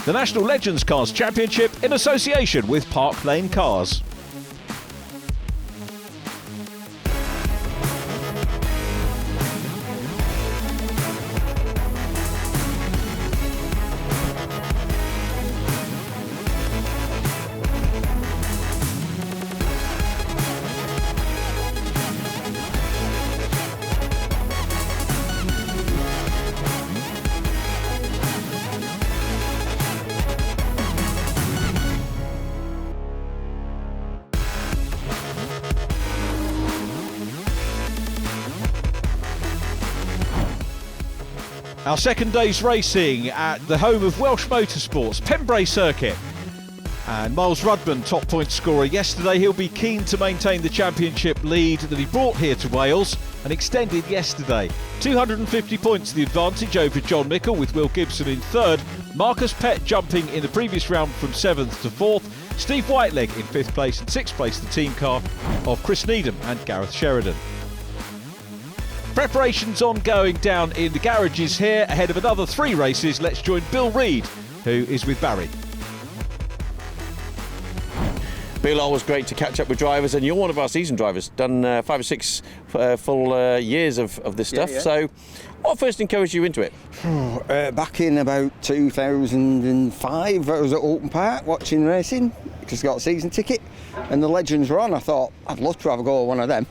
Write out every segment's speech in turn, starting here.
the National Legends Cars Championship in association with Park Lane Cars. Our second day's racing at the home of Welsh Motorsports, Pembrey Circuit. And Miles Rudman, top point scorer yesterday. He'll be keen to maintain the championship lead that he brought here to Wales and extended yesterday. 250 points the advantage over John Mickle, with Will Gibson in third. Marcus Pett jumping in the previous round from 7th to 4th. Steve Whiteleg in 5th place, and 6th place the team car of Chris Needham and Gareth Sheridan. Preparations ongoing down in the garages here ahead of another 3 races. Let's join Bill Reid, who is with Barry. Bill, always great to catch up with drivers, and you're one of our season drivers, done 5 or 6 full years of this stuff. Yeah. So what first encouraged you into it? Back in about 2005, I was at Oulton Park watching racing, just got a season ticket, and the Legends were on. I thought I'd love to have a go at one of them,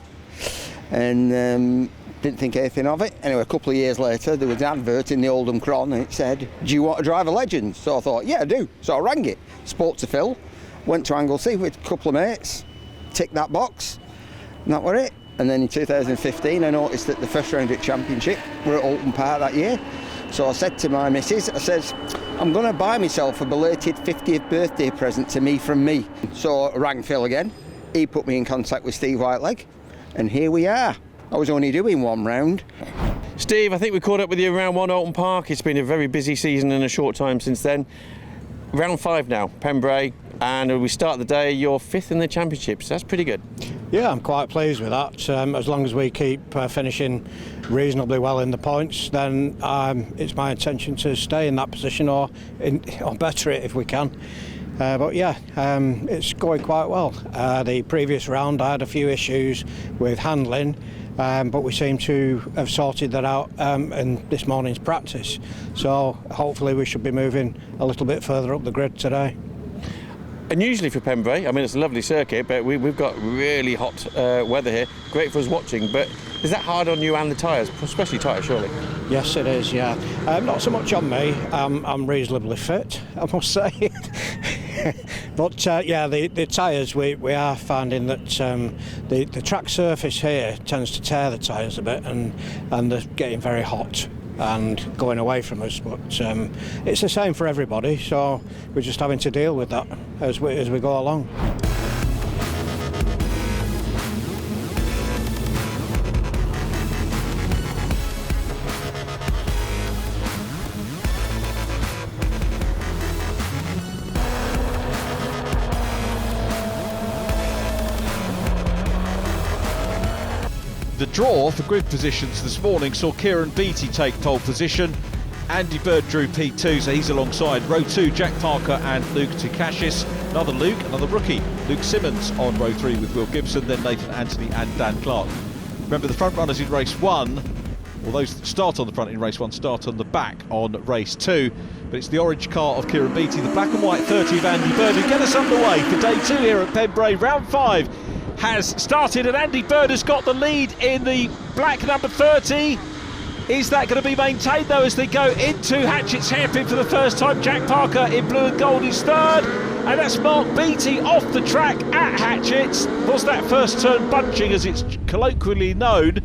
and didn't think anything of it. Anyway, a couple of years later, there was an advert in the Oldham Cron and it said, "Do you want to drive a Legend?" So I thought, yeah, I do. So I rang it, spoke to Phil, went to Anglesey with a couple of mates, ticked that box, and that was it. And then in 2015, I noticed that the first round at Championship were at Oulton Park that year. So I said to my missus, I says, I'm going to buy myself a belated 50th birthday present to me from me. So I rang Phil again. He put me in contact with Steve Whiteleg, and here we are. I was only doing 1 round. Steve, I think we caught up with you around 1 Oulton Park. It's been a very busy season in a short time since then. Round 5 now, Pembrey, and we start the day, you're 5th in the championship, so that's pretty good. Yeah, I'm quite pleased with that. As long as we keep finishing reasonably well in the points, then it's my intention to stay in that position or better it if we can. But yeah, it's going quite well. The previous round I had a few issues with handling, but we seem to have sorted that out in this morning's practice. So hopefully we should be moving a little bit further up the grid today. And usually for Pembrey, I mean, it's a lovely circuit, but we've got really hot weather here. Great for us watching, but is that hard on you and the tyres, especially tyres, surely? Yes, it is, yeah. Not so much on me. I'm reasonably fit, I must say. But yeah, the tyres, we are finding that the track surface here tends to tear the tyres a bit, and they're getting very hot and going away from us, but it's the same for everybody, so we're just having to deal with that as we go along. The draw for grid positions this morning saw Kieran Beattie take pole position. Andy Bird drew P2, so he's alongside row 2, Jack Parker and Luke Tukashis. Another rookie, Luke Simmons on row 3 with Will Gibson, then Nathan Anthony and Dan Clark. Remember, the front runners in race 1, or those that start on the front in race 1, start on the back on race 2. But it's the orange car of Kieran Beattie, the black and white 30 of Andy Bird, who get us underway for day 2 here at Pembrey. Round 5 has started, and Andy Bird has got the lead in the black number 30. Is that going to be maintained though as they go into Hatchett's hairpin for the first time? Jack Parker in blue and gold is third, and that's Mark Beattie off the track at Hatchett's. Was that first turn bunching, as it's colloquially known?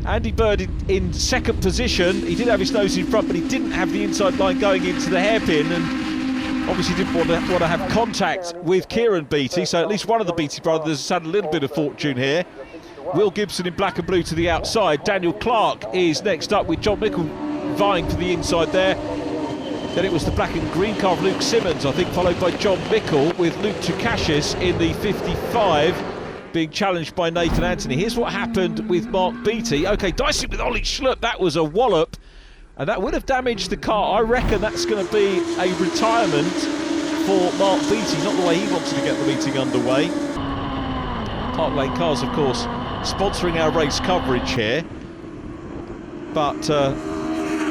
Andy Bird in second position. He did have his nose in front, but he didn't have the inside line going into the hairpin, and obviously didn't want to have contact with Kieran Beattie, so at least one of the Beattie brothers has had a little bit of fortune here. Will Gibson in black and blue to the outside. Daniel Clark is next up with John Mickle vying for the inside there. Then it was the black and green car of Luke Simmons, I think, followed by John Mickle, with Luke Tukashis in the 55 being challenged by Nathan Anthony. Here's what happened with Mark Beattie. OK, dicing with Ollie Schlupp. That was a wallop. And that would have damaged the car. I reckon that's going to be a retirement for Mark Beattie, not the way he wanted to get the meeting underway. Park Lane Cars, of course, sponsoring our race coverage here. But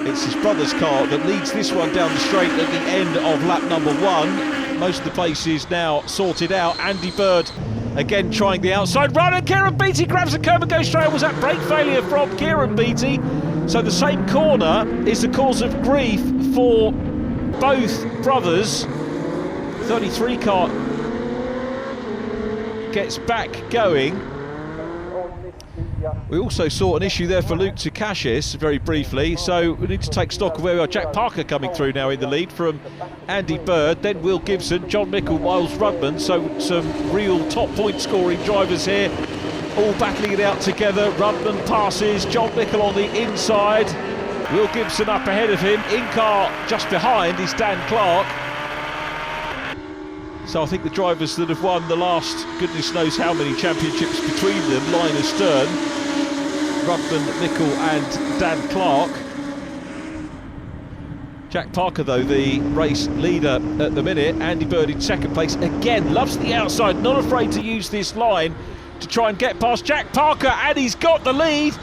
it's his brother's car that leads this one down the straight at the end of lap number 1. Most of the pace is now sorted out. Andy Bird again trying the outside run, and Kieran Beattie grabs the curb and goes straight. Was that brake failure from Kieran Beattie? So the same corner is the cause of grief for both brothers. 33 car gets back going. We also saw an issue there for Luke Tukashis very briefly, so we need to take stock of where we are. Jack Parker coming through now in the lead from Andy Bird, then Will Gibson, John Mickle, Miles Rudman, so some real top point scoring drivers here, all battling it out together. Rudman passes, John Mickle on the inside, Will Gibson up ahead of him, in car just behind is Dan Clark. So I think the drivers that have won the last goodness knows how many championships between them line astern, Rudman, Mickle and Dan Clark. Jack Parker though the race leader at the minute. Andy Bird in second place, again loves the outside, not afraid to use this line to try and get past Jack Parker, and he's got the lead.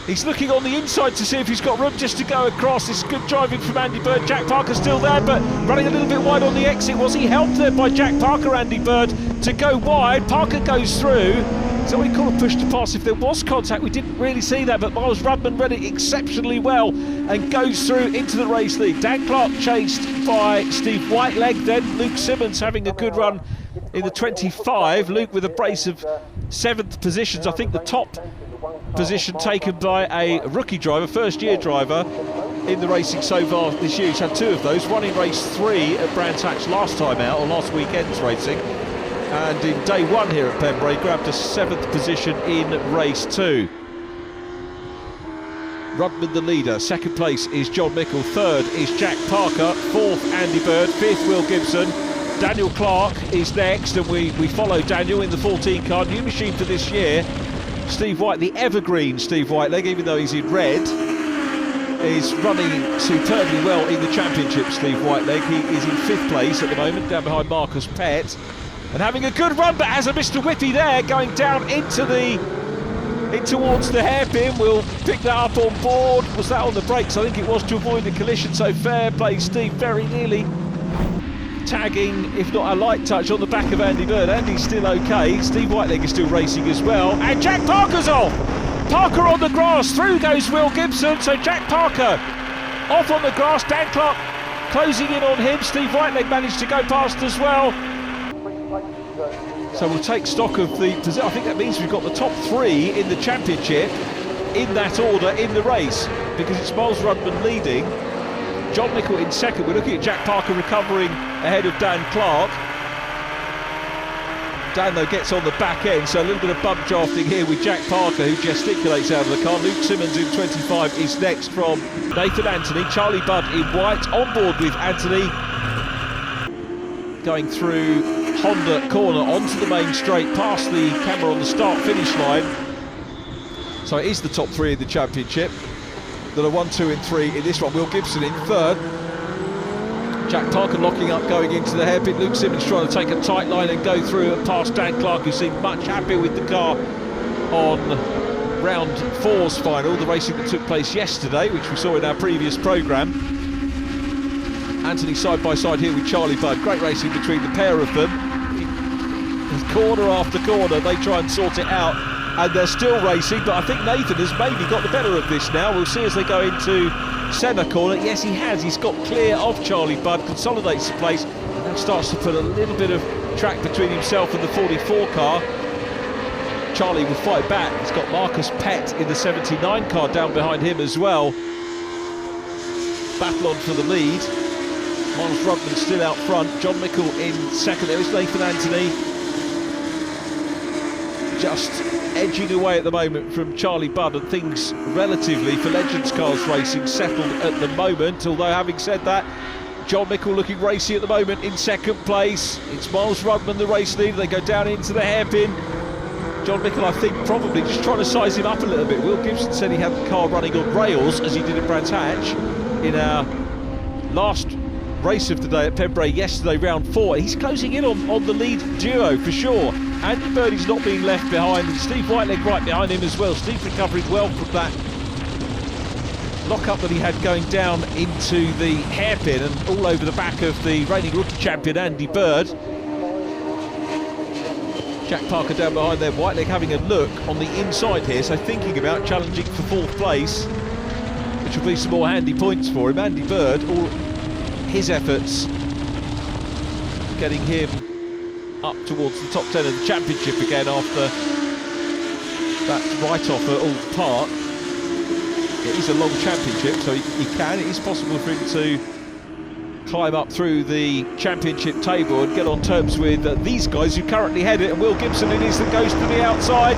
He's looking on the inside to see if he's got room just to go across. It's good driving from Andy Bird. Jack Parker still there, but running a little bit wide on the exit. Was he helped there by Jack Parker, Andy Bird, to go wide? Parker goes through. So we call a push to pass if there was contact. We didn't really see that, but Miles Rudman read it exceptionally well and goes through into the race lead. Dan Clark chased by Steve Whiteleg, then Luke Simmons having a good run in the 25. Luke with a brace of 7th positions. I think the top position taken by a rookie driver, first-year driver in the racing so far this year. He's had 2 of those, one in race 3 at Brands Hatch last time out, or last weekend's racing, and in day 1 here at Pembrey grabbed a 7th position in race 2. Rudman the leader, 2nd place is John Mickle, 3rd is Jack Parker, 4th Andy Bird, 5th Will Gibson. Daniel Clark is next, and we follow Daniel in the 14 car, new machine for this year. Steve White, the evergreen Steve Whiteleg, even though he's in red, is running superbly well in the championship. Steve Whiteleg, he is in 5th place at the moment, down behind Marcus Pett, and having a good run, but has a Mr. Whippy there, going down in towards the hairpin. We'll pick that up on board. Was that on the brakes? I think it was, to avoid the collision, so fair play Steve, very nearly tagging, if not a light touch, on the back of Andy Bird. Andy's still okay. Steve Whiteleg is still racing as well, and Jack Parker's off. Parker on the grass, through goes Will Gibson, so Jack Parker off on the grass. Dan Clark closing in on him. Steve Whiteleg managed to go past as well. So we'll take stock of the position. I think that means we've got the top 3 in the championship in that order in the race, because it's Miles Rudman leading, John Mickle in 2nd. We're looking at Jack Parker recovering ahead of Dan Clark. Dan though gets on the back end, so a little bit of bump drafting here with Jack Parker, who gesticulates out of the car. Luke Simmons in 25 is next from Nathan Anthony. Charlie Budd in white, on board with Anthony, going through Honda corner onto the main straight, past the camera on the start finish line. So it is the top 3 in the championship that are 1, 2 and 3 in this one. Will Gibson in 3rd. Jack Parker locking up going into the hairpin. Luke Simmons trying to take a tight line and go through and past Dan Clark, who seemed much happier with the car on round 4's final, the racing that took place yesterday, which we saw in our previous programme. Anthony side by side here with Charlie Budd. Great racing between the pair of them. Corner after corner they try and sort it out, and they're still racing, but I think Nathan has maybe got the better of this now. We'll see as they go into centre corner. Yes, he has. He's got clear of Charlie Budd, consolidates the place, and now starts to put a little bit of track between himself and the 44 car. Charlie will fight back. He's got Marcus Pett in the 79 car down behind him as well. Battle on for the lead. Miles Rudman still out front. John Mickle in 2nd. There is Nathan Anthony, just edging away at the moment from Charlie Budd, and things relatively for Legends Cars Racing settled at the moment. Although having said that, John Mickle looking racy at the moment in 2nd place. It's Miles Rudman the race leader. They go down into the hairpin. John Mickle, I think, probably just trying to size him up a little bit. Will Gibson said he had the car running on rails, as he did at Brands Hatch in our last race of the day at Pembrey yesterday, round 4. He's closing in on the lead duo for sure. Andy Birdie's not being left behind, and Steve Whiteleg right behind him as well. Steve recovering well from that lock-up that he had going down into the hairpin and all over the back of the reigning rookie champion Andy Bird. Jack Parker down behind there, Whiteleg having a look on the inside here, so thinking about challenging for 4th place, which will be some more handy points for him. Andy Bird, all his efforts getting him up towards the top 10 of the championship again after that write-off at Old Park. It is a long championship, so it is possible for him to climb up through the championship table and get on terms with these guys who currently head it. And Will Gibson it is that goes to the outside.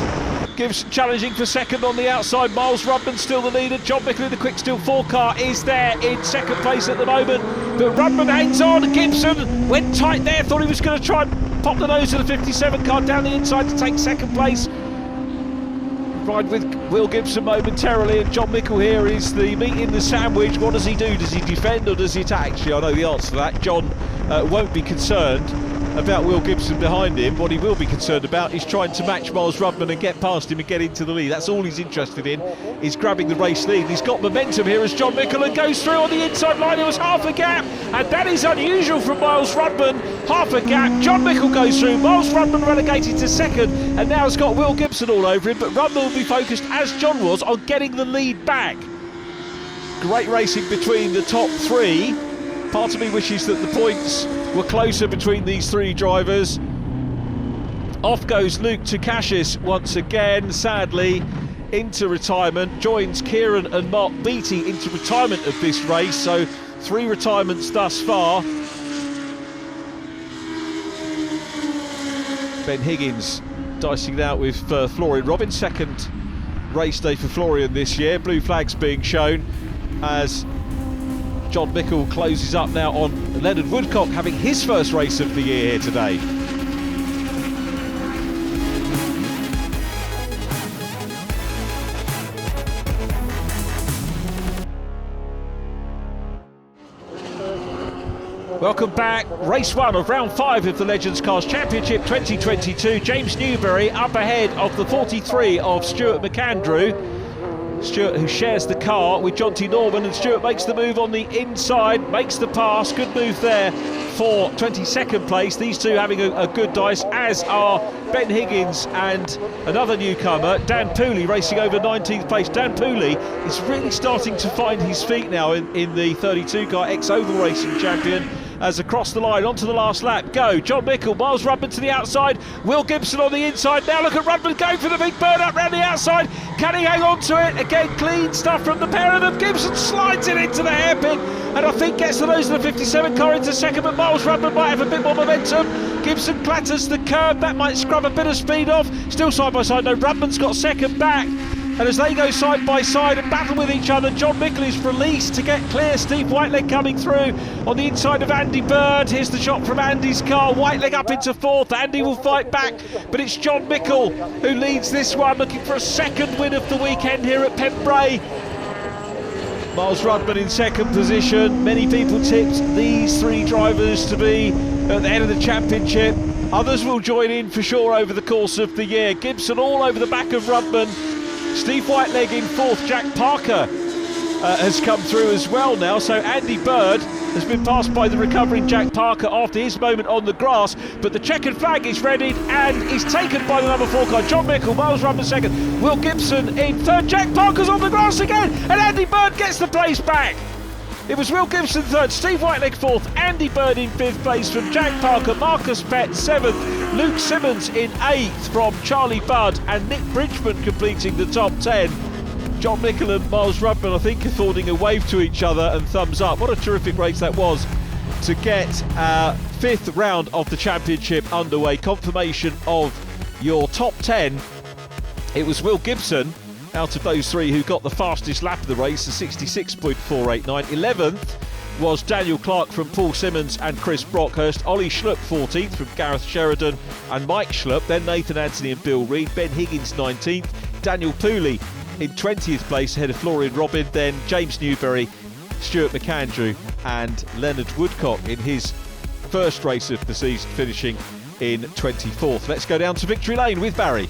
Gibson challenging for second on the outside. Miles Rudman still the leader. John Mickle in the Quick Steel 4 car is there in second place at the moment, but Rudman hangs on. Gibson went tight there, thought he was going to try and pop the nose of the 57 car down the inside to take second place. Ride with Will Gibson momentarily, and John Mickle here is the meat in the sandwich. What does he do? Does he defend or does he attack? Actually, I know the answer to that. John won't be concerned about Will Gibson behind him. What he will be concerned about is trying to match Miles Rudman and get past him and get into the lead. That's all he's interested in, is grabbing the race lead. He's got momentum here as John Mickle goes through on the inside line. It was half a gap, and that is unusual from Miles Rudman. Half a gap, John Mickle goes through, Miles Rudman relegated to second, and now has got Will Gibson all over him, but Rudman will be focused, as John was, on getting the lead back. Great racing between the top 3. Part of me wishes that the points were closer between these 3 drivers. Off goes Luke Tukashis once again, sadly into retirement. Joins Kieran and Mark Beattie into retirement of this race, so 3 retirements thus far. Ben Higgins dicing it out with Florian Robbins. Second race day for Florian this year. Blue flags being shown as John Mickle closes up now on Leonard Woodcock, having his first race of the year here today. Welcome back. Race 1 of round 5 of the Legends Cars Championship 2022. James Newberry up ahead of the 43 of Stuart McAndrew. Stuart, who shares the car with John T. Norman, and Stuart makes the move on the inside, makes the pass. Good move there for 22nd place. These two having a good dice, as are Ben Higgins and another newcomer, Dan Pooley, racing over 19th place. Dan Pooley is really starting to find his feet now in the 32 car, ex-Oval Racing champion. As across the line onto the last lap go John Mickle, Miles Rudman to the outside, Will Gibson on the inside. Now look at Rudman going for the big burn up round the outside. Can he hang on to it? Again, clean stuff from the pair of them. Gibson slides it into the hairpin and I think gets the nose of the 57 car into second, but Miles Rudman might have a bit more momentum. Gibson clatters the curb, that might scrub a bit of speed off. Still side by side, no, Rudman's got second back. And as they go side by side and battle with each other, John Mickle is released to get clear. Steve Whiteleg coming through on the inside of Andy Bird. Here's the shot from Andy's car. Whiteleg up into 4th. Andy will fight back, but it's John Mickle who leads this one, looking for a second win of the weekend here at Pembrey. Miles Rudman in second position. Many people tipped these 3 drivers to be at the end of the championship. Others will join in for sure over the course of the year. Gibson all over the back of Rudman. Steve Whiteleg in 4th. Jack Parker has come through as well now, so Andy Bird has been passed by the recovering Jack Parker after his moment on the grass, but the checkered flag is readied and is taken by the number 4 car. John Mickle, Miles Rudman second, Will Gibson in 3rd. Jack Parker's on the grass again, and Andy Bird gets the place back. It was Will Gibson 3rd, Steve Whiteleg 4th, Andy Bird in 5th place from Jack Parker, Marcus Pett 7th, Luke Simmons in 8th from Charlie Budd, and Nick Bridgman completing the top 10. John Mickle and Miles Rudman, I think, affording a wave to each other and thumbs up. What a terrific race that was to get our 5th round of the championship underway. Confirmation of your top 10. It was Will Gibson out of those 3 who got the fastest lap of the race, the 66.489. 11th was Daniel Clark from Paul Simmons and Chris Brockhurst. Ollie Schlupp 14th from Gareth Sheridan and Mike Schlupp. Then Nathan Anthony and Bill Reid. Ben Higgins 19th. Daniel Pooley in 20th place ahead of Florian Robin. Then James Newberry, Stuart McAndrew and Leonard Woodcock in his first race of the season, finishing in 24th. Let's go down to Victory Lane with Barry.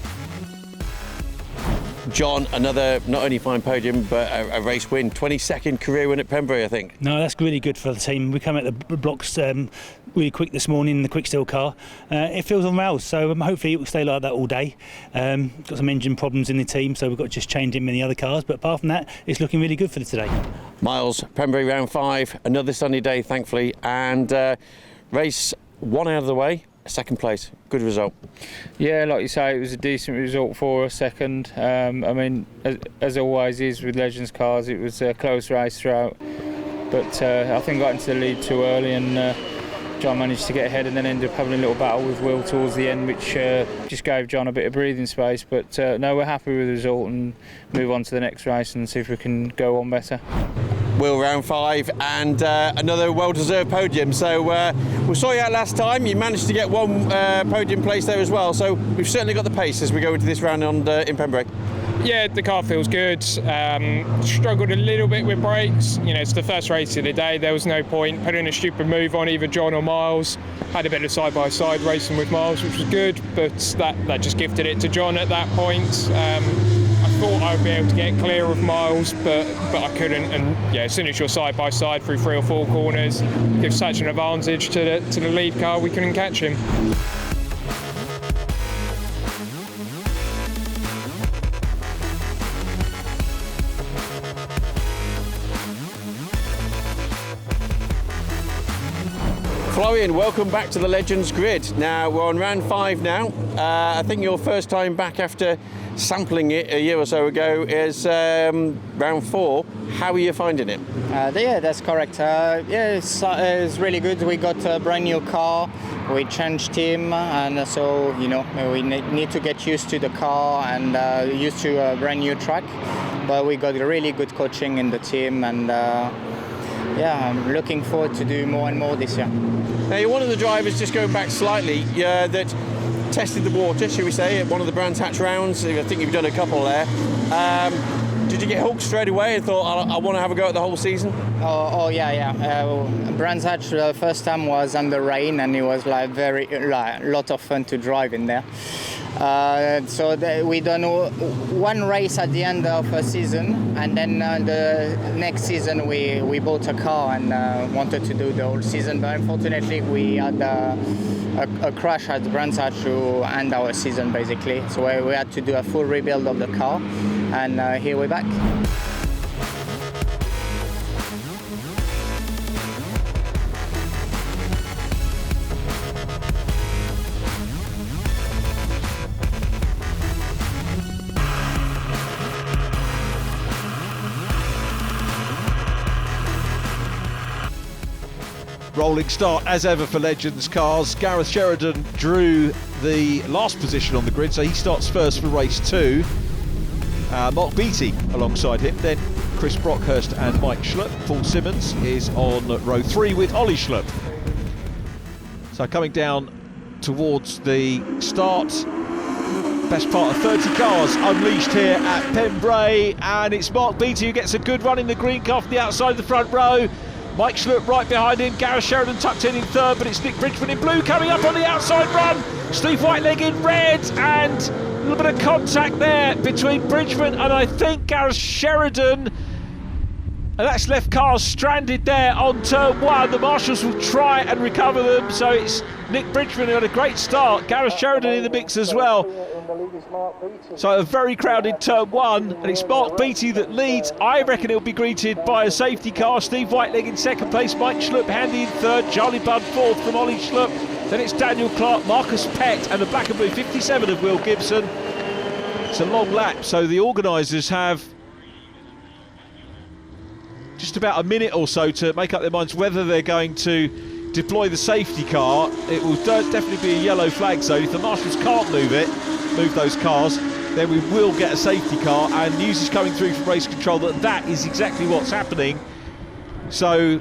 John, another not only fine podium but a race win, 22nd career win at Pembrey, I think. No, that's really good for the team. We come at the blocks really quick this morning in the quick steel car. It feels on rails, so hopefully it will stay like that all day. Got some engine problems in the team, so we've got to just change him in the other cars. But apart from that, it's looking really good for today. Miles, Pembrey round 5, another sunny day, thankfully, and race 1 out of the way. Second place, good result. Yeah, like you say, it was a decent result for us, second. I mean, as always is with Legends cars, it was a close race throughout. But I think I got into the lead too early and John managed to get ahead and then ended up having a little battle with Will towards the end, which just gave John a bit of breathing space. But no, we're happy with the result and move on to the next race and see if we can go on better. Will round 5 and another well-deserved podium. So we saw you out last time. You managed to get one podium place there as well. So we've certainly got the pace as we go into this round in Pembrey. Yeah, the car feels good. Struggled a little bit with brakes. You know, it's the first race of the day. There was no point putting a stupid move on either John or Miles. Had a bit of side-by-side racing with Miles, which was good, but that just gifted it to John at that point. I thought I would be able to get clear of Miles, but I couldn't. And yeah, as soon as you're side-by-side through 3 or 4 corners, gives such an advantage to the lead car, we couldn't catch him. Florian, welcome back to the Legends grid. Now, we're on round 5 now. I think your first time back after sampling it a year or so ago is round 4. How are you finding it? Yeah, that's correct. It's really good. We got a brand new car. We changed team, and so we need to get used to the car and used to a brand new track. But we got really good coaching in the team, and I'm looking forward to do more and more this year. Now, you're one of the drivers, just going back slightly, that tested the water, shall we say, at one of the Brands Hatch rounds. I think you've done a couple there. Did you get hooked straight away and thought, I want to have a go at the whole season? Yeah. Brands Hatch first time was under rain, and it was a lot of fun to drive in there. We done one race at the end of a season, and then the next season we bought a car and wanted to do the whole season, but unfortunately we had a crash at Brands Hatch to end our season basically. So we had to do a full rebuild of the car, and here we're back. Rolling start as ever for Legends cars. Gareth Sheridan drew the last position on the grid, so he starts first for race 2. Mark Beattie alongside him, then Chris Brockhurst and Mike Schlupp. Paul Simmons is on row 3 with Ollie Schlupp. So coming down towards the start, best part of 30 cars unleashed here at Pembrey, and it's Mark Beattie who gets a good run in the green car from the outside of the front row. Mike Schlupp right behind him, Gareth Sheridan tucked in 3rd, but it's Nick Bridgman in blue coming up on the outside run. Steve Whiteleg in red, and a little bit of contact there between Bridgman and I think Gareth Sheridan. And that's left cars stranded there on turn 1. The marshals will try and recover them, so it's Nick Bridgman who had a great start. Gareth Sheridan in the mix as well. So a very crowded turn 1, and it's Mark Beattie that leads. I reckon he'll be greeted by a safety car. Steve Whiteleg in 2nd place, Mike Schlupp handy in 3rd, Charlie Budd 4th from Ollie Schlupp. Then it's Daniel Clark, Marcus Pett, and the black and blue 57 of Will Gibson. It's a long lap, so the organisers have just about a minute or so to make up their minds whether they're going to deploy the safety car. It will definitely be a yellow flag zone. If the marshals can't move those cars, then we will get a safety car, and news is coming through from race control that is exactly what's happening. So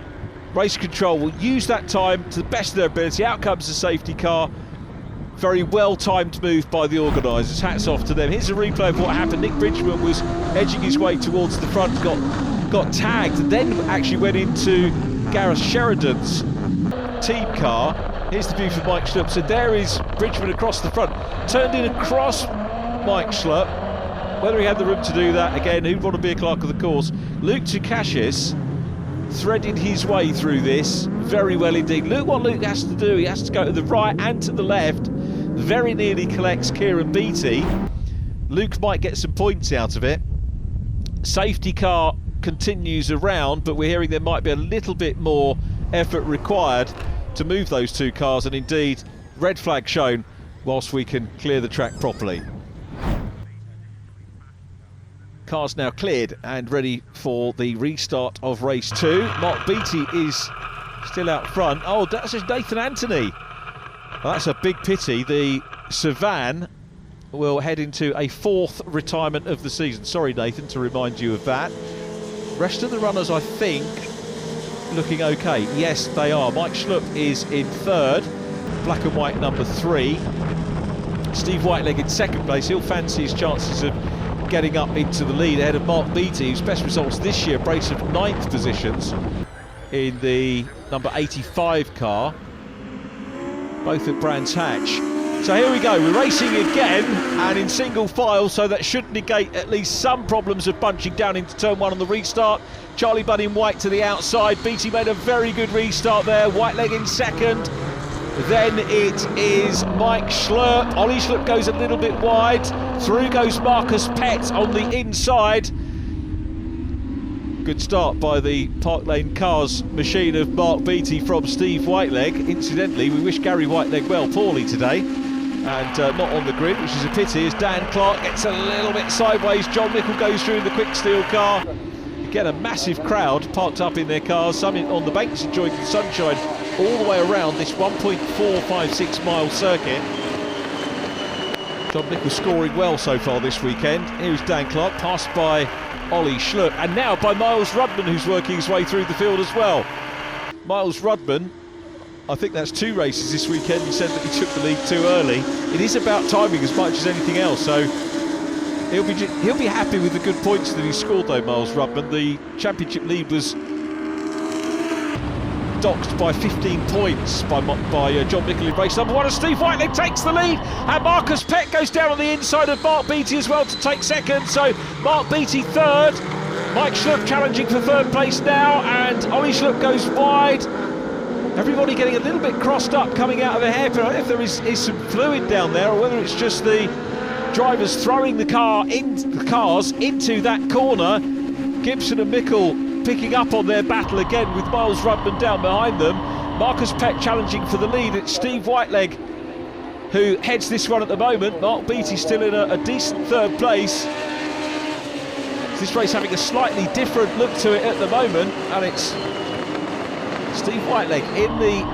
Race control will use that time to the best of their ability. Out comes the safety car. Very well-timed move by the organisers. Hats off to them. Here's a replay of what happened. Nick Bridgman was edging his way towards the front, got tagged, and then actually went into Gareth Sheridan's team car. Here's the view from Mike Schlupp. So there is Bridgman across the front. Turned in across Mike Schlupp. Whether he had the room to do that, again, who'd want to be a clerk of the course? Luke Tukashis threaded his way through this very well indeed. Look what Luke has to do. He has to go to the right and to the left. Very nearly collects Kieran Beattie. Luke might get some points out of it. Safety car continues around, but we're hearing there might be a little bit more effort required to move those two cars, and indeed red flag shown whilst we can clear the track properly. Cars now cleared and ready for the restart of race 2. Mark Beattie is still out front. Oh, that's just Nathan Anthony. Well, that's a big pity. The Savan will head into a 4th retirement of the season. Sorry, Nathan, to remind you of that. Rest of the runners, I think, looking okay. Yes, they are. Mike Schlupp is in 3rd, black and white number 3. Steve Whiteleg in 2nd place. He'll fancy his chances of getting up into the lead ahead of Mark Beattie, whose best results this year, brace of 9th positions in the number 85 car, both at Brands Hatch. So here we go, we're racing again and in single file, so that should negate at least some problems of bunching down into turn 1 on the restart. Charlie Budd in white to the outside. Beattie made a very good restart there. Whiteleg in 2nd. Then it is Mike Schlupp. Ollie Schlupp goes a little bit wide. Through goes Marcus Pett on the inside. Good start by the Park Lane Cars machine of Mark Beattie from Steve Whiteleg. Incidentally, we wish Gary Whiteleg well, poorly today, and not on the grid, which is a pity, as Dan Clark gets a little bit sideways. John Nicol goes through in the quick steel car. Again, a massive crowd parked up in their cars, some on the banks enjoying the sunshine all the way around this 1.456 mile circuit. John Nicol scoring well so far this weekend. Here's Dan Clark, passed by Ollie Schlupp, and now by Miles Rudman, who's working his way through the field as well. Miles Rudman, I think that's 2 races this weekend. He said that he took the lead too early. It is about timing as much as anything else, so he'll be happy with the good points that he scored though, Miles Rudman. The championship lead was docked by 15 points by John Nicol in race number 1, and Steve Whiteleg takes the lead, and Marcus Pett goes down on the inside of Mark Beattie as well to take 2nd, so Mark Beattie 3rd, Mike Schlupp challenging for 3rd place now, and Ollie Schlupp goes wide. Everybody getting a little bit crossed up coming out of the hairpin. I don't know if there is some fluid down there, or whether it's just the drivers throwing the cars into that corner. Gibson and Mickle picking up on their battle again with Miles Rudman down behind them. Marcus Pett challenging for the lead. It's Steve Whiteleg who heads this one at the moment. Mark Beattie still in a decent 3rd place. This race having a slightly different look to it at the moment, and it's Steve Whiteleg in the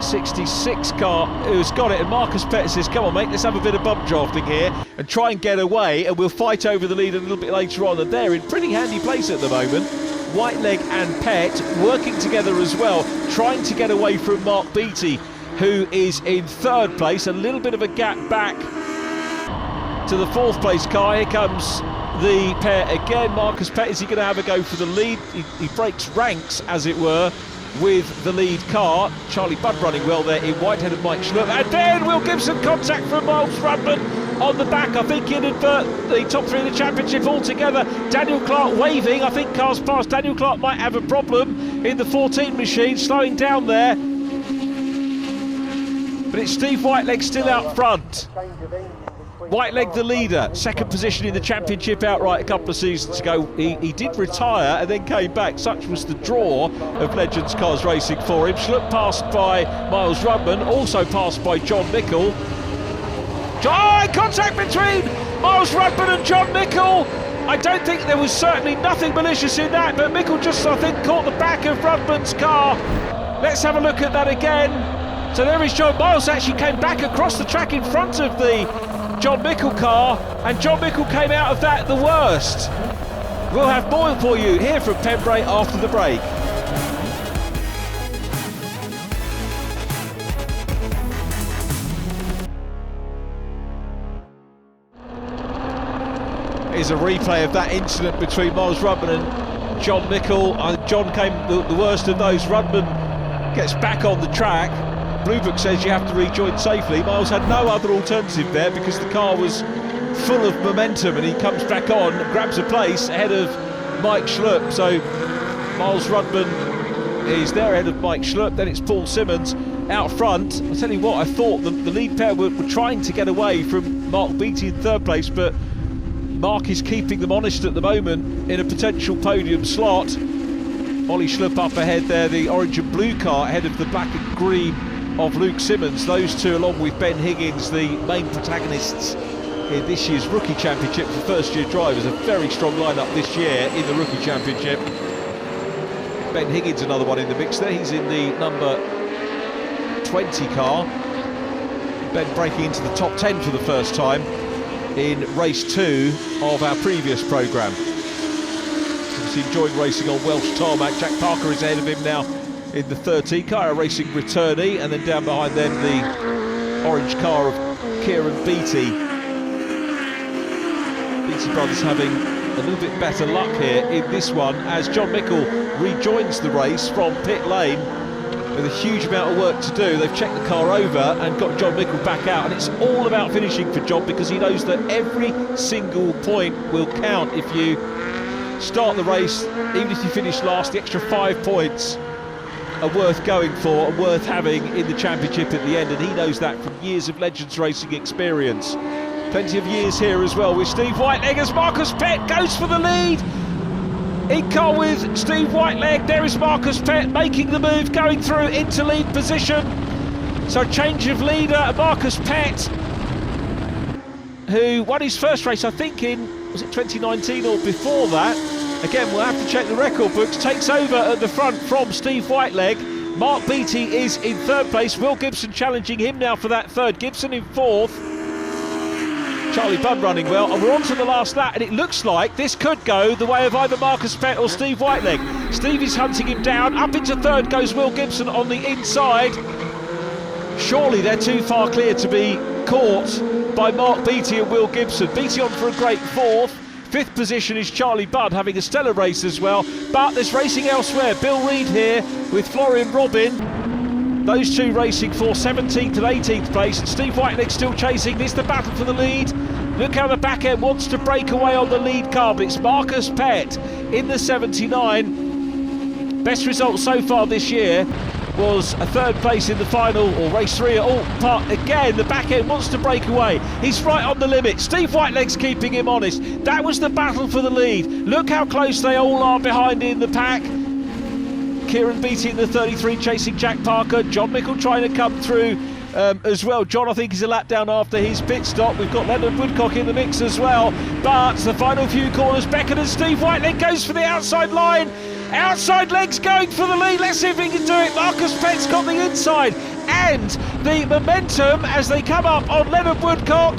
66 car who's got it, and Marcus Pett says, come on mate, let's have a bit of bump drafting here and try and get away, and we'll fight over the lead a little bit later on. And they're in pretty handy place at the moment. Whiteleg and Pett working together as well, trying to get away from Mark Beattie, who is in 3rd place. A little bit of a gap back to the 4th place car. Here comes the pair again. Marcus Pett, is he going to have a go for the lead? He breaks ranks, as it were, with the lead car. Charlie Budd running well there in white, head of Mike Schlupp, and then Will Gibson contact from Miles Rudman on the back. I think he'd invert the top 3 of the championship altogether. Daniel Clark waving. I think cars past Daniel Clark might have a problem in the 14 machine, slowing down there, but it's Steve Whiteleg still out front. Whiteleg the leader, 2nd position in the championship outright a couple of seasons ago. He did retire and then came back. Such was the draw of Legends Cars Racing for him. Schlupp passed by Miles Rudman, also passed by John Nicol. Contact between Miles Rudman and John Nicol. I don't think there was certainly nothing malicious in that, but Nicol just, I think, caught the back of Rudman's car. Let's have a look at that again. So there is John. Miles actually came back across the track in front of the John Nicol car, and John Nicol came out of that the worst. We'll have more for you here from Pembrey after the break. Here's a replay of that incident between Miles Rudman and John Mickle. John came the worst of those. Rudman gets back on the track. Blue Book says you have to rejoin safely. Miles had no other alternative there because the car was full of momentum, and he comes back on, grabs a place ahead of Mike Schlupp. So Miles Rudman is there ahead of Mike Schlupp. Then it's Paul Simmons out front. I'll tell you what, I thought the lead pair were trying to get away from Mark Beattie in third place, but Mark is keeping them honest at the moment in a potential podium slot. Ollie Schlupp up ahead there, the orange and blue car ahead of the black and green of Luke Simmons. Those two, along with Ben Higgins, the main protagonists in this year's Rookie Championship for first-year drivers. A very strong lineup this year in the Rookie Championship. Ben Higgins, another one in the mix there. He's in the number 20 car. Ben breaking into the top 10 for the first time in race 2 of our previous programme. He's enjoying racing on Welsh tarmac. Jack Parker is ahead of him now in the 13 car, a racing returnee, and then down behind them the orange car of Kieran Beattie. Beattie brothers having a little bit better luck here in this one as John Mickle rejoins the race from pit lane with a huge amount of work to do. They've checked the car over and got John Mickle back out, and it's all about finishing for John because he knows that every single point will count if you start the race. Even if you finish last, the extra 5 points are worth going for and worth having in the championship at the end, and he knows that from years of Legends racing experience. Plenty of years here as well with Steve Whiteleg as Marcus Pett goes for the lead. In car with Steve Whiteleg, there is Marcus Pett making the move, going through into lead position. So change of leader, Marcus Pett, who won his first race, I think in, was it 2019 or before that? Again, we'll have to check the record books. Takes over at the front from Steve Whiteleg. Mark Beattie is in third place. Will Gibson challenging him now for that third. Gibson in fourth. Charlie Budd running well, and we're on to the last lap, and it looks like this could go the way of either Marcus Pett or Steve Whiteleg. Steve is hunting him down. Up into third goes Will Gibson on the inside. Surely they're too far clear to be caught by Mark Beattie and Will Gibson. Beattie on for a great fourth. Fifth position is Charlie Budd, having a stellar race as well. But there's racing elsewhere. Bill Reid here with Florian Robin. Those two racing for 17th and 18th place. And Steve Whiteleg still chasing. This is the battle for the lead. Look how the back end wants to break away on the lead car, but it's Marcus Pett in the 79. Best result so far this year was a third place in the final, or race 3 at Alton Park. Again, the back end wants to break away. He's right on the limit. Steve Whiteleg's keeping him honest. That was the battle for the lead. Look how close they all are behind in the pack. Kieran Beattie in the 33 chasing Jack Parker. John Mickle trying to come through as well. John, I think, is a lap down after his pit stop. We've got Leonard Woodcock in the mix as well. But the final few corners, Beckett and Steve Whiteleg goes for the outside line. Outside legs going for the lead. Let's see if he can do it. Marcus Pett's got the inside. And the momentum as they come up on Leonard Woodcock.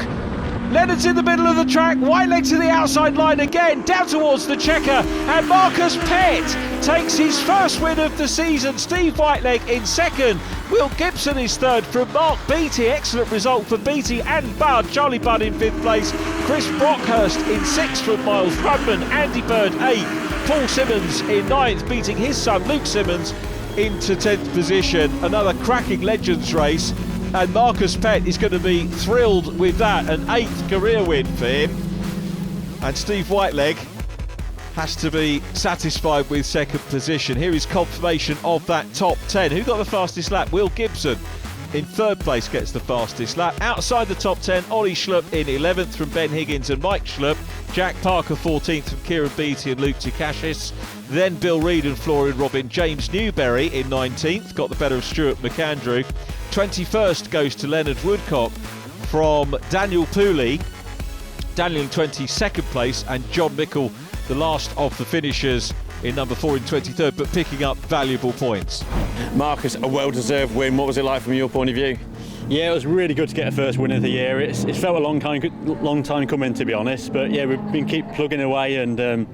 Leonard's in the middle of the track. Whiteleg to the outside line again, down towards the checker. And Marcus Pett takes his first win of the season. Steve Whiteleg in second. Will Gibson is third from Mark Beattie. Excellent result for Beattie and Budd. Charlie Budd in fifth place. Chris Brockhurst in sixth from Miles Rudman. Andy Bird eighth. Paul Simmons in ninth, beating his son Luke Simmons into 10th position. Another cracking Legends race, and Marcus Pett is going to be thrilled with that. An 8th career win for him, and Steve Whiteleg has to be satisfied with second position. Here is confirmation of that top 10. Who got the fastest lap? Will Gibson in third place gets the fastest lap. Outside the top 10, Ollie Schlupp in 11th from Ben Higgins and Mike Schlupp. Jack Parker 14th from Kieran Beattie and Luke Tikashis. Then Bill Reid and Florian Robin. James Newberry in 19th, got the better of Stuart McAndrew. 21st goes to Leonard Woodcock from Daniel Pooley. Daniel in 22nd place, and John Mickle, the last of the finishers, in number 4 in 23rd, but picking up valuable points. Marcus, a well-deserved win. What was it like from your point of view? Yeah, it was really good to get a first win of the year. It felt a long time coming, to be honest. But yeah, we've been keep plugging away, and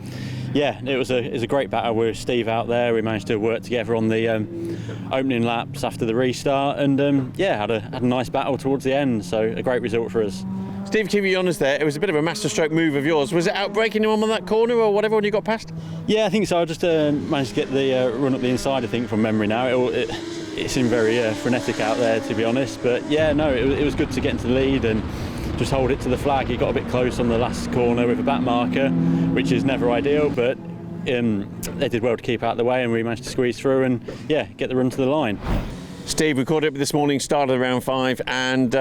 yeah, it was a great battle with Steve out there. We managed to work together on the opening laps after the restart, and yeah, had a nice battle towards the end. So a great result for us. Steve, keep you honest there, it was a bit of a masterstroke move of yours. Was it outbraking him on that corner or whatever when you got past? Yeah, I think so. I just managed to get the run up the inside, I think, from memory now. It seemed very frenetic out there, to be honest. But yeah, no, it was good to get into the lead and just hold it to the flag. He got a bit close on the last corner with a back marker, which is never ideal, but they did well to keep out of the way, and we managed to squeeze through and, yeah, get the run to the line. Steve, we caught up this morning, started around 5, and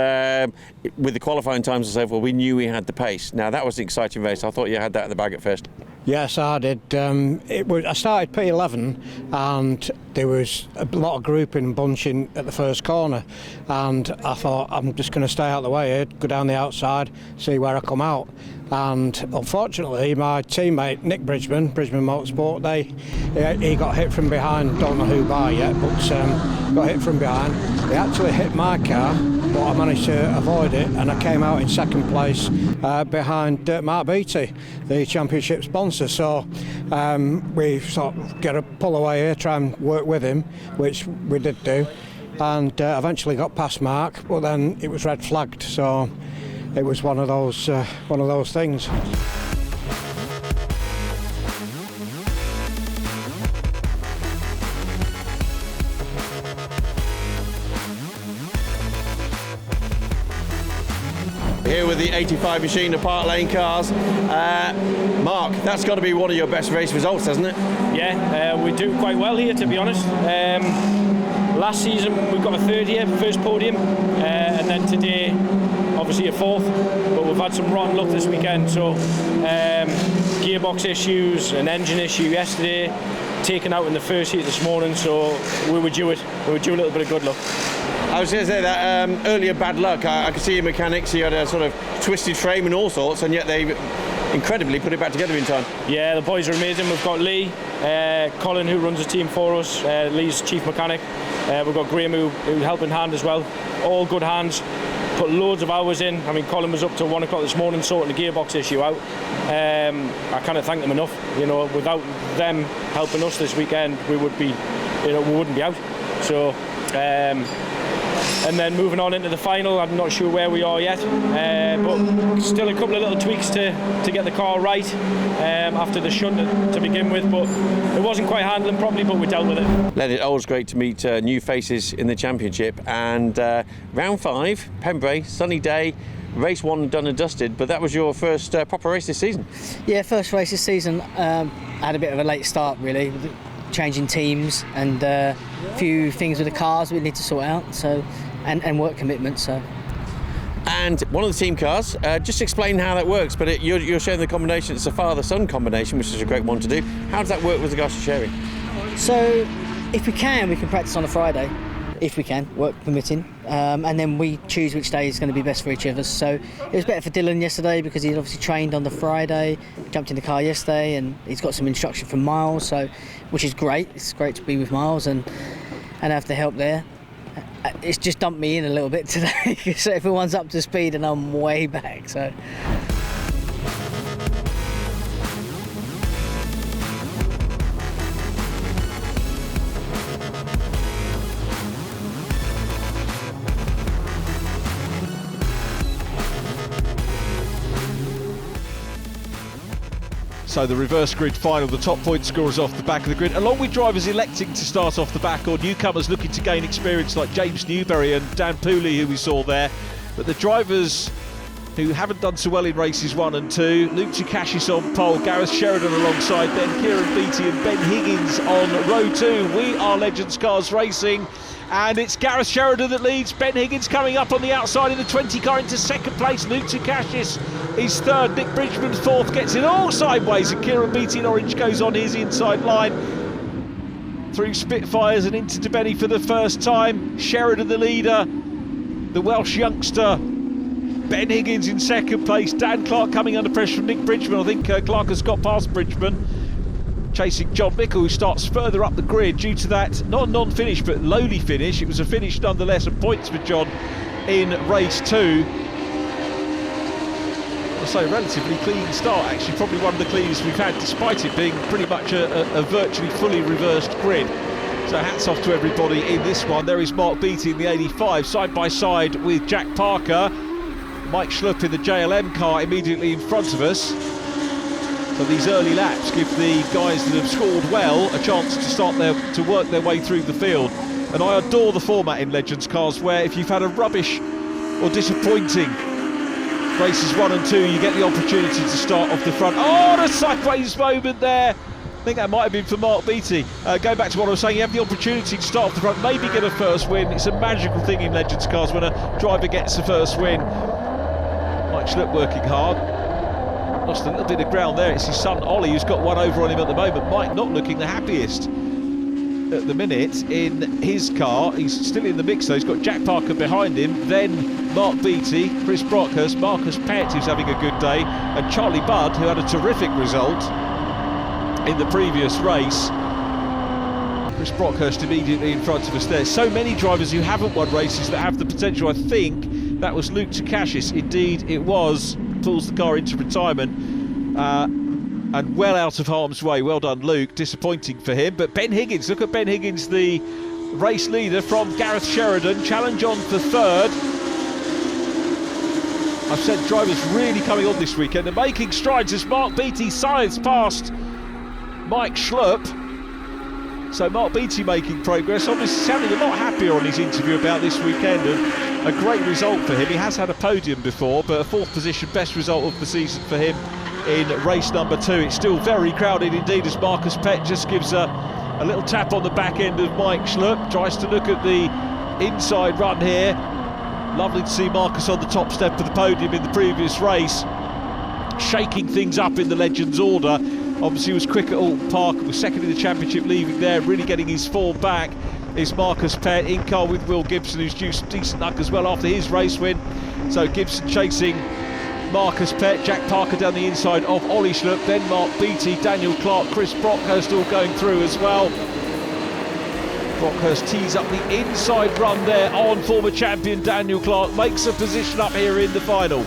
with the qualifying times and so forth, we knew we had the pace. Now, that was an exciting race. I thought you had that in the bag at first. Yes, I did. I started P11 and there was a lot of grouping and bunching at the first corner, and I thought I'm just going to stay out of the way here, go down the outside, see where I come out. And unfortunately my teammate Nick Bridgman Motorsport, he got hit from behind, don't know who by yet, but got hit from behind. He actually hit my car, but I managed to avoid it, and I came out in second place behind Mark Beattie, the championship sponsor. So we sort of got to pull away here, try and work with him, which we did do, and eventually got past Mark, but then it was red flagged, so it was one of those things. Here with the 85 machine, the Park Lane cars. Mark, that's got to be one of your best race results, hasn't it? Yeah, we do quite well here, to be honest. Last season we got a third here, first podium, and then today obviously a fourth, but we've had some rotten luck this weekend, so gearbox issues, an engine issue yesterday, taken out in the first heat this morning, so we were due a little bit of good luck. I was going to say that earlier bad luck. I could see your mechanics, he had a sort of twisted frame and all sorts, and yet they incredibly put it back together in time. Yeah, the boys are amazing. We've got Lee, Colin, who runs the team for us, Lee's chief mechanic. We've got Graham, who's helping hand as well. All good hands. Put loads of hours in. I mean, Colin was up till 1 o'clock this morning sorting the gearbox issue out. I can't thank them enough. You know, without them helping us this weekend, we wouldn't be out. So. And then moving on into the final, I'm not sure where we are yet, but still a couple of little tweaks to get the car right after the shunt to begin with, but it wasn't quite handling properly, but we dealt with it. Len, it's always great to meet new faces in the championship, and round 5, Pembrey, sunny day, race 1 done and dusted, but that was your first proper race this season. Yeah, first race this season. I had a bit of a late start really, changing teams and a few things with the cars we need to sort out, so and work commitments. So. And one of the team cars, just explain how that works, but you're sharing the combination, it's a father-son combination, which is a great one to do. How does that work with regards to sharing? So if we can practice on a Friday, if we can, work permitting, and then we choose which day is going to be best for each of us. So it was better for Dylan yesterday because he'd obviously trained on the Friday, jumped in the car yesterday, and he's got some instruction from Miles, so which is great. It's great to be with Miles and have the help there. It's just dumped me in a little bit today, so everyone's up to speed and I'm way back. So. So the reverse grid final, the top point scorers off the back of the grid, along with drivers electing to start off the back or newcomers looking to gain experience like James Newberry and Dan Pooley, who we saw there. But the drivers who haven't done so well in races 1 and 2, Luke Tukashis on pole, Gareth Sheridan alongside them, Kieran Beattie and Ben Higgins on row 2. We are Legends Cars Racing, and it's Gareth Sheridan that leads. Ben Higgins coming up on the outside in the 20 car into second place. Luke Tukashis is third, Nick Bridgman fourth, gets it all sideways, and Kieran Beattie in orange goes on his inside line through Spitfires and into DeBenny for the first time. Sheridan the leader, the Welsh youngster. Ben Higgins in second place, Dan Clark coming under pressure from Nick Bridgman. I think Clark has got past Bridgman, chasing John Mickle, who starts further up the grid due to that, not a non-finish but lowly finish. It was a finish nonetheless, and points for John in race 2. I'll say relatively clean start, actually probably one of the cleanest we've had, despite it being pretty much a virtually fully reversed grid. So hats off to everybody in this one. There is Mark Beattie in the 85, side by side with Jack Parker. Mike Schlupp in the JLM car immediately in front of us. So these early laps give the guys that have scored well a chance to work their way through the field. And I adore the format in Legends cars where if you've had a rubbish or disappointing races 1 and 2, you get the opportunity to start off the front. Oh, the sideways moment there. I think that might have been for Mark Beattie. Going back to what I was saying, you have the opportunity to start off the front, maybe get a first win. It's a magical thing in Legends cars when a driver gets the first win. Mike Schlupp working hard. Lost a little bit of ground there. It's his son Ollie who's got one over on him at the moment. Mike not looking the happiest at the minute in his car. He's still in the mix though. He's got Jack Parker behind him, then Mark Beattie, Chris Brockhurst, Marcus Pett who's having a good day, and Charlie Budd who had a terrific result in the previous race. Chris Brockhurst immediately in front of us there. So many drivers who haven't won races that have the potential. I think that was Luke Takashis. Indeed it was. Pulls the car into retirement and well out of harm's way. Well done Luke, disappointing for him. But Ben Higgins, look at Ben Higgins, the race leader from Gareth Sheridan, challenge on for third. I've said drivers really coming on this weekend and making strides as Mark Beattie scythes past Mike Schlupp. So Mark Beattie making progress, obviously sounding a lot happier on his interview about this weekend, and a great result for him. He has had a podium before, but a 4th position, best result of the season for him in race number 2. It's still very crowded indeed as Marcus Pett just gives a little tap on the back end of Mike Schlupp, tries to look at the inside run here. Lovely to see Marcus on the top step of the podium in the previous race, shaking things up in the Legends order. Obviously was quick at Alton Park, was second in the championship, leaving there, really getting his form back is Marcus Pett, in car with Will Gibson, who's due some decent luck as well after his race win. So Gibson chasing Marcus Pett, Jack Parker down the inside of Ollie Schlupp, then Mark Beattie, Daniel Clark, Chris Brockhurst all going through as well. Brockhurst tees up the inside run there on former champion Daniel Clark, makes a position up here in the final.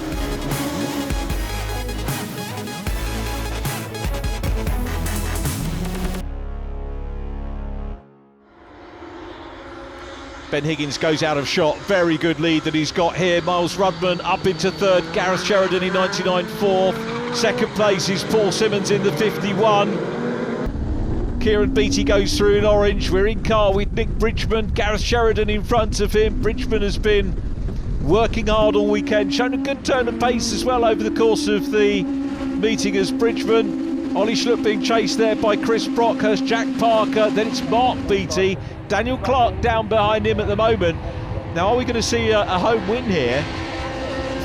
Ben Higgins goes out of shot. Very good lead that he's got here. Miles Rudman up into third. Gareth Sheridan in 99 fourth. Second place is Paul Simmons in the 51. Kieran Beattie goes through in orange. We're in car with Nick Bridgman. Gareth Sheridan in front of him. Bridgman has been working hard all weekend. Shown a good turn of pace as well over the course of the meeting as Bridgman. Ollie Schlupp being chased there by Chris Brockhurst, Jack Parker, then it's Mark Beattie, Daniel Clark down behind him at the moment. Now are we going to see a home win here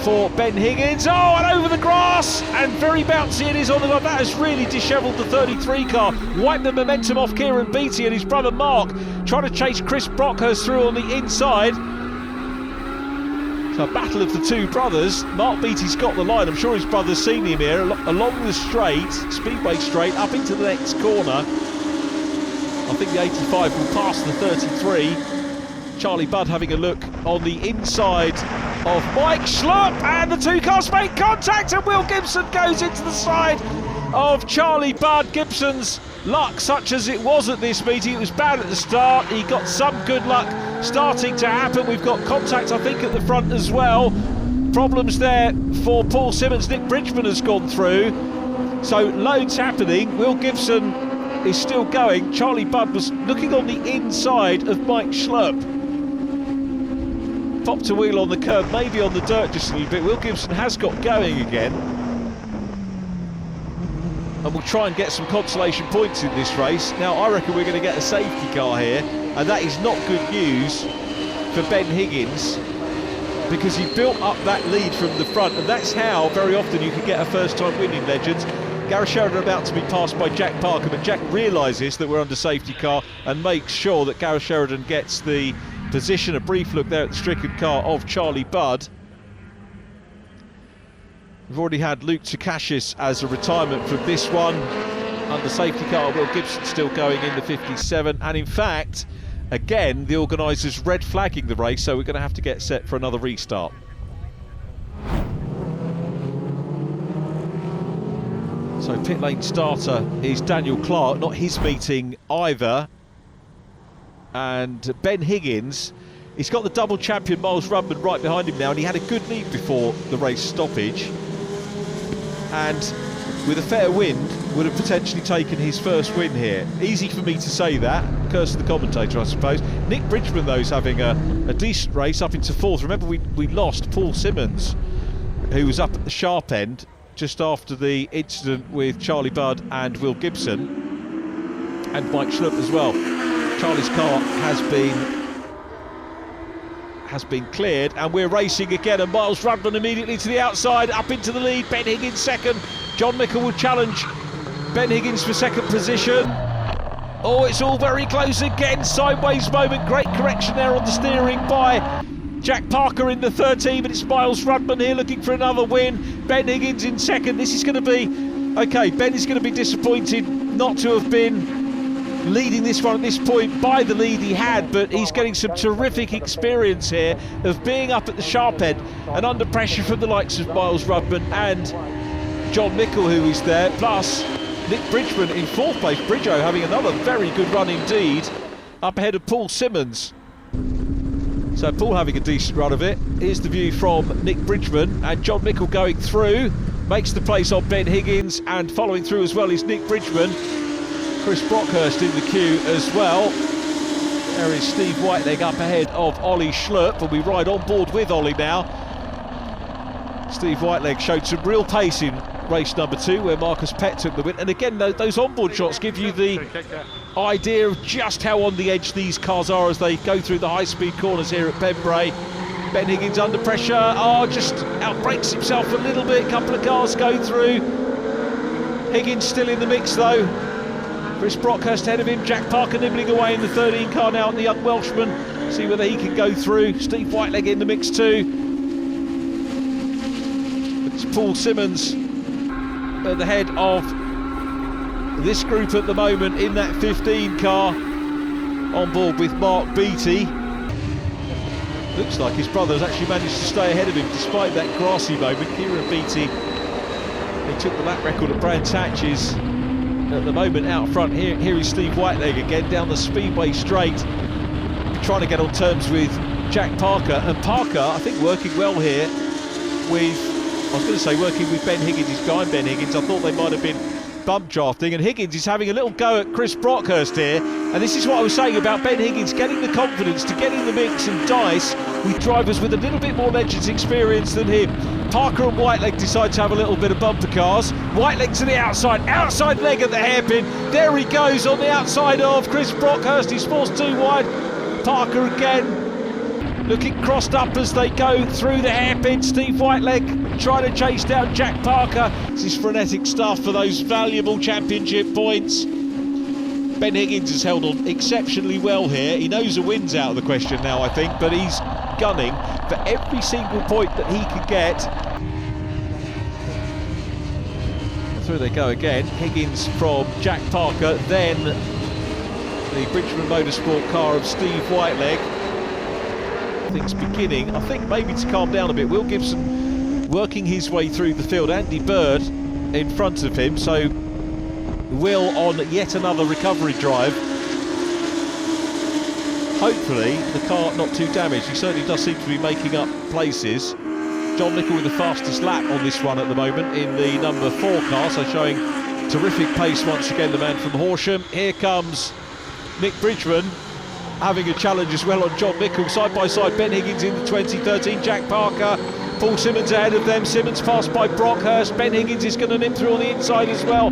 for Ben Higgins? Oh, and over the grass, and very bouncy it is on the line. That has really dishevelled the 33 car, wiped the momentum off Kieran Beattie and his brother Mark, trying to chase Chris Brockhurst through on the inside. So a battle of the two brothers. Mark Beattie's got the line. I'm sure his brother's seen him here along the straight, Speedway straight, up into the next corner. I think the 85 will pass the 33. Charlie Budd having a look on the inside of Mike Schlupp, and the two cars make contact, and Will Gibson goes into the side of Charlie Budd. Gibson's luck, such as it was at this meeting, it was bad at the start. He got some good luck starting to happen. We've got contact, I think, at the front as well. Problems there for Paul Simmons. Nick Bridgman has gone through. So loads happening. Will Gibson is still going. Charlie Budd was looking on the inside of Mike Schlupp. Popped a wheel on the curb, maybe on the dirt just a little bit. Will Gibson has got going again. And we'll try and get some consolation points in this race. Now I reckon we're going to get a safety car here, and that is not good news for Ben Higgins, because he built up that lead from the front, and that's how very often you can get a first time win in Legends. Gareth Sheridan about to be passed by Jack Parker, but Jack realises that we're under safety car and makes sure that Gareth Sheridan gets the position. A brief look there at the stricken car of Charlie Budd. We've already had Luke Takashis as a retirement from this one. Under safety car, Will Gibson still going in the 57. And in fact, again, the organisers red flagging the race, so we're going to have to get set for another restart. So pit lane starter is Daniel Clark, not his meeting either. And Ben Higgins He's got the double champion Miles Rudman right behind him now, and he had a good lead before the race stoppage. And with a fair wind, would have potentially taken his first win here. Easy for me to say that, curse of the commentator, I suppose. Nick Bridgman, though, is having a decent race up into fourth. Remember, we lost Paul Simmons, who was up at the sharp end just after the incident with Charlie Budd and Will Gibson, and Mike Schlupp as well. Charlie's car has been cleared, and we're racing again, and Miles Rudman immediately to the outside, up into the lead. Ben Higgins second. John Mickle will challenge Ben Higgins for second position. Oh, it's all very close again. Sideways moment. Great correction there on the steering by Jack Parker in the 13, but it's Miles Rudman here looking for another win. Ben Higgins in second. This is going to be okay. Ben is going to be disappointed not to have been leading this one at this point by the lead he had, but he's getting some terrific experience here of being up at the sharp end and under pressure from the likes of Miles Rudman and John Mickle, who is there, plus Nick Bridgman in fourth place. Bridgo having another very good run indeed, up ahead of Paul Simmons. So Paul having a decent run of it. Here's the view from Nick Bridgman, and John Mickle going through, makes the place on Ben Higgins, and following through as well is Nick Bridgman. Chris Brockhurst in the queue as well. There is Steve Whiteleg up ahead of Ollie Schlupp, and we ride on board with Ollie now. Steve Whiteleg showed some real pace in race number 2, where Marcus Pett took the win. And again, those onboard shots give you the idea of just how on the edge these cars are as they go through the high-speed corners here at Pembrey. Ben Higgins under pressure. Just outbrakes himself a little bit. A couple of cars go through. Higgins still in the mix though. Chris Brockhurst ahead of him. Jack Parker nibbling away in the 13 car now, and the young Welshman. See whether he can go through. Steve Whiteleg in the mix too. It's Paul Simmons at the head of this group at the moment in that 15 car, on board with Mark Beattie. Looks like his brother has actually managed to stay ahead of him despite that grassy moment. Kieran Beattie, he took the lap record at Brands Hatches. At the moment out front here is Steve Whiteleg again down the Speedway straight, trying to get on terms with Jack Parker. And Parker, I think, working well here with, I was going to say working with Ben Higgins. He's behind Ben Higgins. I thought they might have been bump drafting, and Higgins is having a little go at Chris Brockhurst here. And this is what I was saying about Ben Higgins getting the confidence to get in the mix and dice with drivers with a little bit more Legends experience than him. Parker and Whiteleg decide to have a little bit of bumper cars. Whiteleg to the outside leg at the hairpin. There he goes on the outside of Chris Brockhurst. He's forced too wide. Parker again looking crossed up as they go through the hairpin. Steve Whiteleg trying to chase down Jack Parker. This is frenetic stuff for those valuable championship points. Ben Higgins has held on exceptionally well here. He knows a win's out of the question now, I think, but he's gunning for every single point that he can get. Through they go again. Higgins from Jack Parker, then the Bridgman Motorsport car of Steve Whiteleg. Things beginning, I think, maybe to calm down a bit. Will Gibson working his way through the field. Andy Bird in front of him, so Will on yet another recovery drive. Hopefully the car not too damaged. He certainly does seem to be making up places. John Mickle with the fastest lap on this one at the moment in the number 4 car, so showing terrific pace once again, the man from Horsham. Here comes Nick Bridgman having a challenge as well on John Mickle. Side by side, Ben Higgins in the 2013, Jack Parker, Paul Simmons ahead of them. Simmons passed by Brockhurst. Ben Higgins is going to nip through on the inside as well.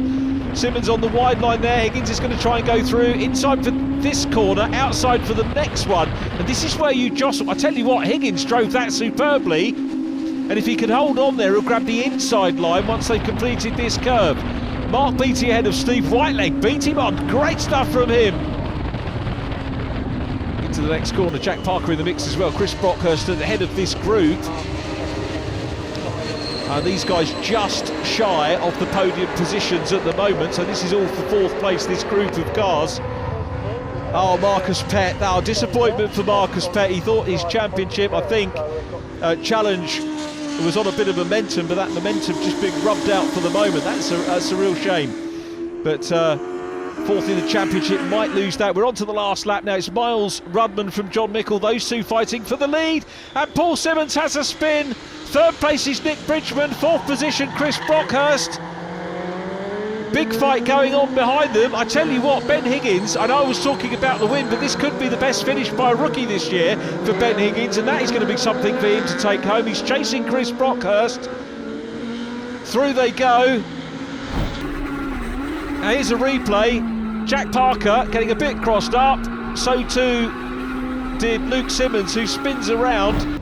Simmons on the wide line there. Higgins is going to try and go through inside for this corner, outside for the next one. And this is where you jostle. I tell you what, Higgins drove that superbly. And if he can hold on there, he'll grab the inside line once they've completed this curve. Mark Beattie ahead of Steve Whiteleg. Beat him on. Great stuff from him. Into the next corner, Jack Parker in the mix as well. Chris Brockhurst at the head of this group. These guys just shy of the podium positions at the moment, so this is all for 4th place, this group of cars. Oh, Marcus Pett, disappointment for Marcus Pett. He thought his championship, I think, challenge was on a bit of momentum, but that momentum just being rubbed out for the moment. That's a real shame. But Fourth in the championship, might lose that. We're on to the last lap now. It's Miles Rudman from John Mickle, those two fighting for the lead. And Paul Simmons has a spin. Third place is Nick Bridgman. Fourth position, Chris Brockhurst. Big fight going on behind them. I tell you what, Ben Higgins, I know I was talking about the win, but this could be the best finish by a rookie this year for Ben Higgins, and that is going to be something for him to take home. He's chasing Chris Brockhurst. Through they go. Now here's a replay. Jack Parker getting a bit crossed up. So too did Luke Simmons, who spins around.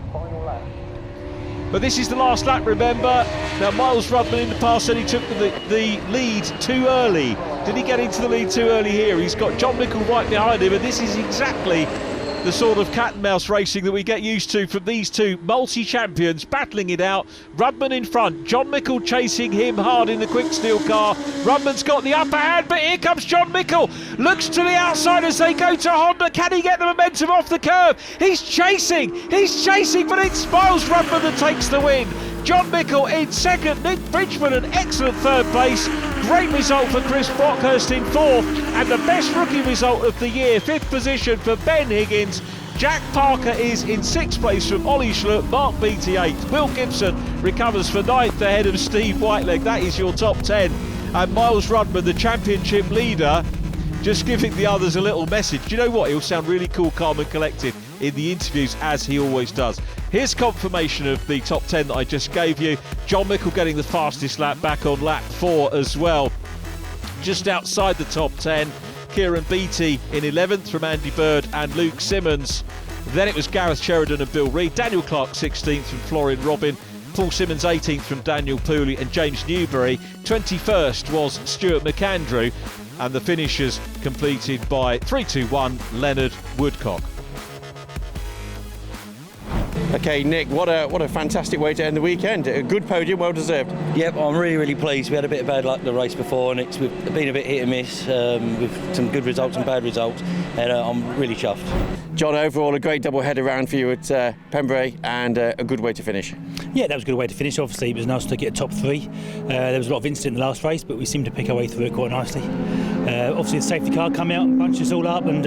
But this is the last lap, remember. Now Miles Rudman in the past said he took the lead too early. Did he get into the lead too early here? He's got John Mickle right behind him, and this is exactly the sort of cat and mouse racing that we get used to from these two multi-champions battling it out. Rudman in front, John Mickle chasing him hard in the quick steel car. Rudman's got the upper hand, but here comes John Mickle. Looks to the outside as they go to Honda. Can he get the momentum off the curve? He's chasing, but it's Miles Rudman that takes the win. John Mickle in second, Nick Bridgman an excellent third place. Great result for Chris Brockhurst in fourth, and the best rookie result of the year, fifth position for Ben Higgins. Jack Parker is in sixth place from Ollie Schlupp, Mark Beattie eighth. Will Gibson recovers for ninth ahead of Steve Whiteleg. That is your top 10. And Miles Rudman, the championship leader, just giving the others a little message. Do you know what? He'll sound really cool, calm and collected in the interviews, as he always does. Here's confirmation of the top 10 that I just gave you. John Mickle getting the fastest lap back on lap 4 as well. Just outside the top 10, Kieran Beattie in 11th from Andy Bird and Luke Simmons. Then it was Gareth Sheridan and Bill Reid. Daniel Clark 16th from Florian Robin. Paul Simmons 18th from Daniel Pooley and James Newbury. 21st was Stuart McAndrew. And the finishers completed by 3-2-1 Leonard Woodcock. Okay, Nick, what a fantastic way to end the weekend. A good podium, well deserved. Yep, I'm really pleased. We had a bit of bad luck the race before, and we've been a bit hit and miss with some good results and bad results, and I'm really chuffed. John, overall a great double header round for you at Pembrey, and a good way to finish. Yeah, that was a good way to finish. Obviously, it was nice to get top 3. There was a lot of incident in the last race, but we seemed to pick our way through it quite nicely. Obviously, the safety car come out and bunched us all up, and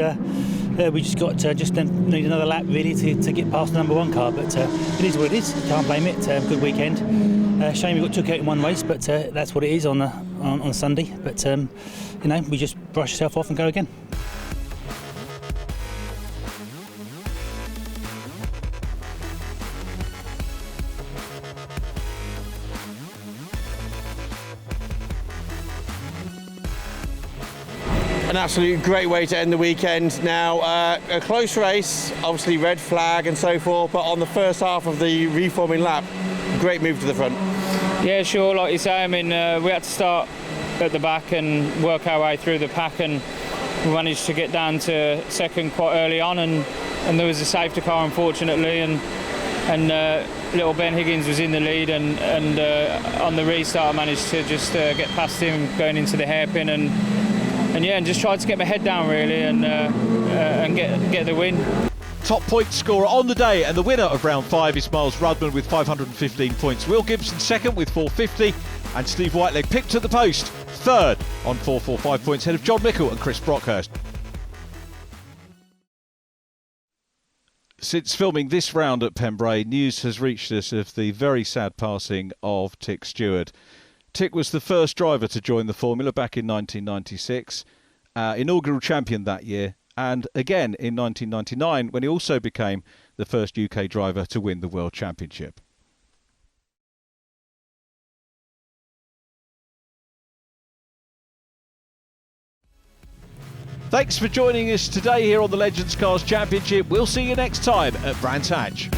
we just got need another lap really to get past the number 1 car. But it is what it is. Can't blame it. Good weekend. Shame we got took out in one race, but that's what it is on Sunday. But we just brush yourself off and go again. An absolute great way to end the weekend. Now, a close race, obviously red flag and so forth, but on the first half of the reforming lap, great move to the front. Yeah, sure, like you say, I mean, we had to start at the back and work our way through the pack, and we managed to get down to second quite early on, and there was a safety car, unfortunately, and little Ben Higgins was in the lead, and on the restart I managed to just get past him going into the hairpin, and just tried to get my head down really and get the win. Top point scorer on the day, and the winner of round 5 is Miles Rudman with 515 points. Will Gibson second with 450, and Steve Whiteleg picked at the post third on 445 points, ahead of John Mickle and Chris Brockhurst. Since filming this round at Pembrey, news has reached us of the very sad passing of Tick Stewart. Tick was the first driver to join the Formula back in 1996, inaugural champion that year, and again in 1999 when he also became the first UK driver to win the World Championship. Thanks for joining us today here on the Legends Cars Championship. We'll see you next time at Brands Hatch.